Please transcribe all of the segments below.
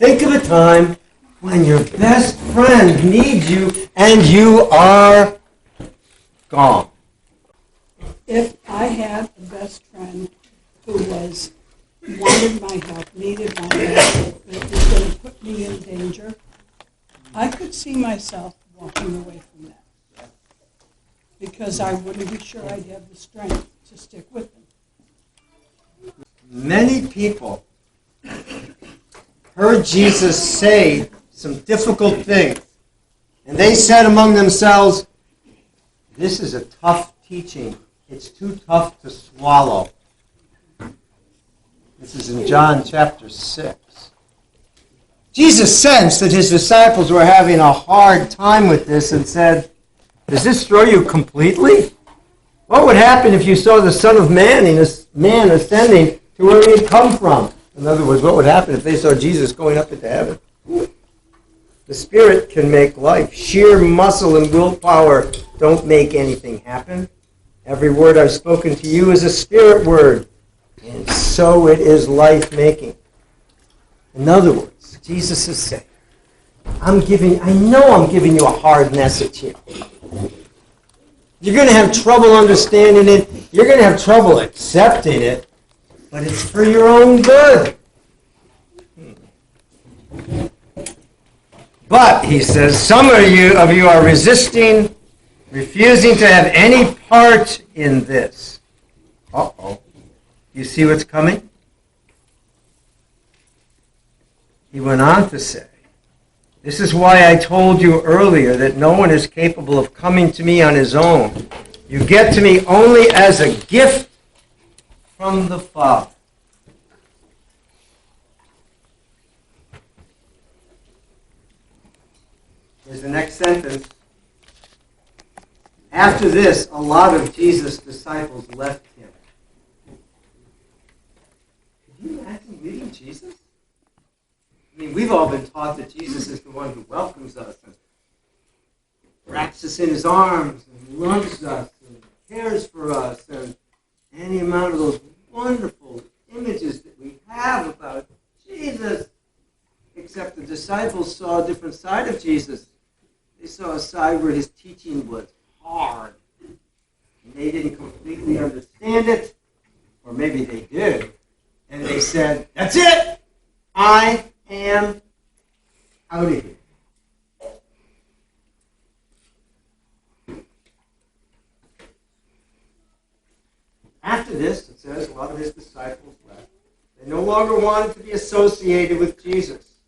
Think of a time when your best friend needs you and you are gone. If I had a best friend who wanted my help, needed my help, that was going to put me in danger, I could see myself walking away from that. Because I wouldn't be sure I'd have the strength to stick with them. Many people heard Jesus say some difficult things, and they said among themselves, this is a tough teaching. It's too tough to swallow. This is in John chapter 6. Jesus sensed that his disciples were having a hard time with this and said, does this throw you completely? What would happen if you saw the Son of Man ascending to where he had come from? In other words, what would happen if they saw Jesus going up into heaven? The Spirit can make life. Sheer muscle and willpower don't make anything happen. Every word I've spoken to you is a Spirit word, and so it is life-making. In other words, Jesus is saying, I know I'm giving you a hard message here. You're going to have trouble understanding it. You're going to have trouble accepting it. But it's for your own good. But, he says, some of you are resisting, refusing to have any part in this. Uh-oh. You see what's coming? He went on to say, this is why I told you earlier that no one is capable of coming to me on his own. You get to me only as a gift from the Father. Here's the next sentence. After this, a lot of Jesus' disciples left him. Can you imagine leaving Jesus? I mean, we've all been taught that Jesus is the one who welcomes us and wraps us in his arms and loves us and cares for us, and any amount of those wonderful images that we have about Jesus. Except the disciples saw a different side of Jesus. They saw a side where his teaching was hard. And they didn't completely understand it, or maybe they did. And they said, that's it! I am out of here. After this, it says, a lot of his disciples left. They no longer wanted to be associated with Jesus.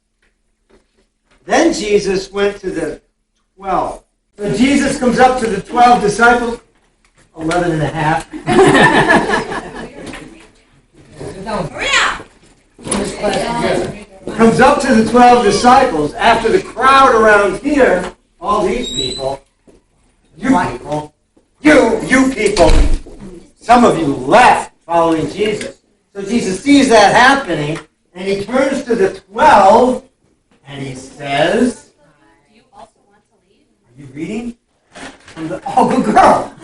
Then Jesus went to the 12. So Jesus comes up to the 12 disciples, 11 and a half. Comes up to the 12 disciples after the crowd around here, all these people, you people, some of you left following Jesus. So Jesus sees that happening, and he turns to the 12, and he says, do you also want to leave? are you reading? Oh, good girl.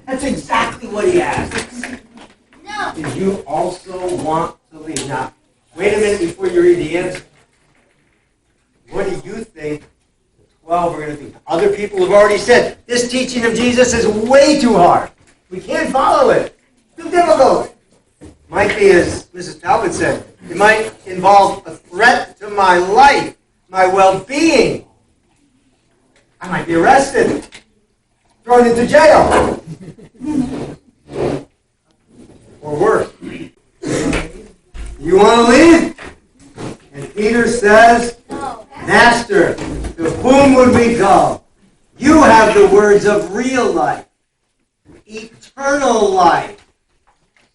That's exactly what he asks. No. Do you also want to leave? Now, wait a minute before you read the answer. What do you think the 12 are going to do? Other people have already said, this teaching of Jesus is way too hard. We can't follow it. Too difficult. Might be, as Mrs. Talbot said, it might involve a threat to my life, my well-being. I might be arrested, thrown into jail. Or worse. You want to leave? And Peter says, No. Master, to whom would we go? You have the words of real life, eternal life.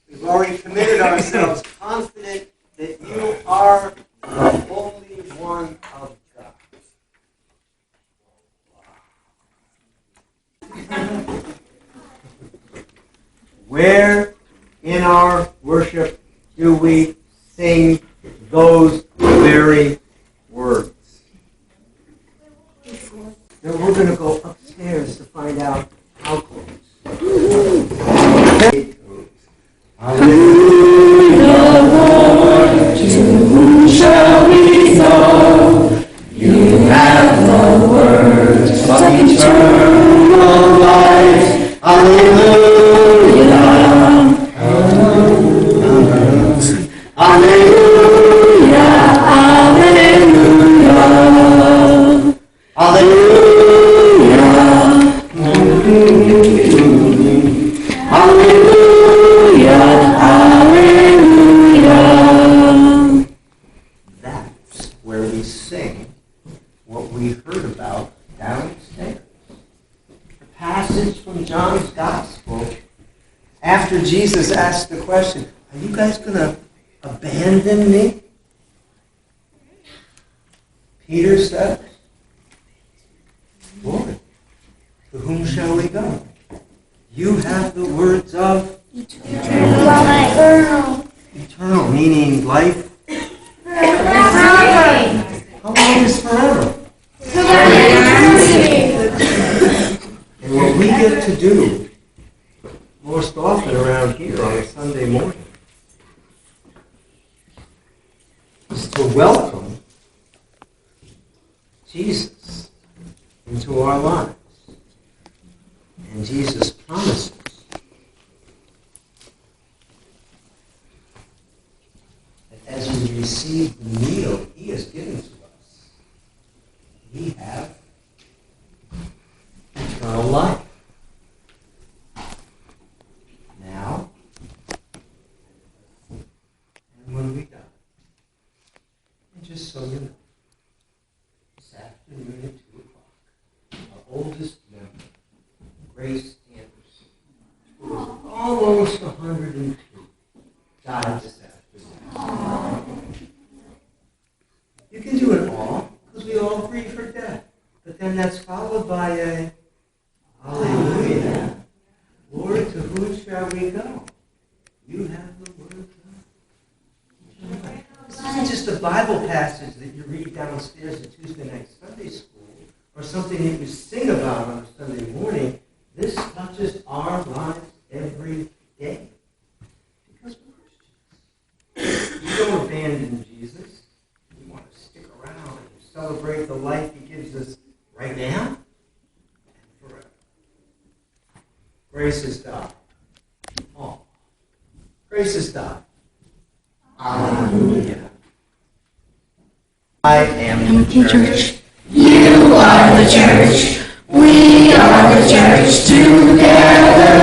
We've already committed ourselves, confident that you are the Holy One of God. Where in our worship do we sing those very words? Then we're going to go upstairs to find out how close. Hallelujah, Lord, to whom shall after Jesus asked the question, are you guys going to abandon me? Peter said, Lord, to whom shall we go? You have the words of eternal, meaning life. How long is forever? And what we get to do most often around here on a Sunday morning is to welcome Jesus into our lives. And Jesus promises that as we receive the meal he has given to us, we have eternal life. Now, and when we die. And just so you know, this afternoon at 2 o'clock, our oldest member, Grace Anderson, who was almost 102, died this afternoon. You can do it all, because we all grieve her death. But then that's followed by a hallelujah. Lord, to whom shall we go? You have the word of God. This isn't just a Bible passage that you read downstairs at Tuesday night Sunday school, or something that you sing about on a Sunday morning. This touches our lives every day. Because we're Christians. We don't abandon Jesus. We want to stick around and celebrate the life he gives us right now and forever. Grace has died. Oh. Grace has died. Hallelujah. I am the church. You are the church. We are the church together.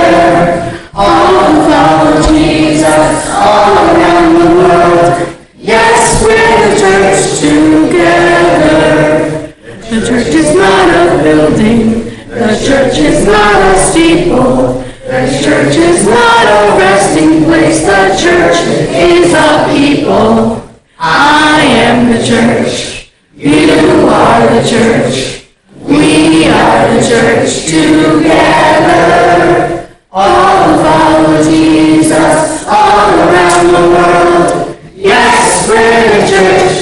All who follow Jesus all around the world. Yes, we're the church together. The church is not a building. The church is not a steeple. The church is not a resting place. The church is a people. I am the church. You are the church. We are the church together. All who follow Jesus all around the world. Yes, we're the church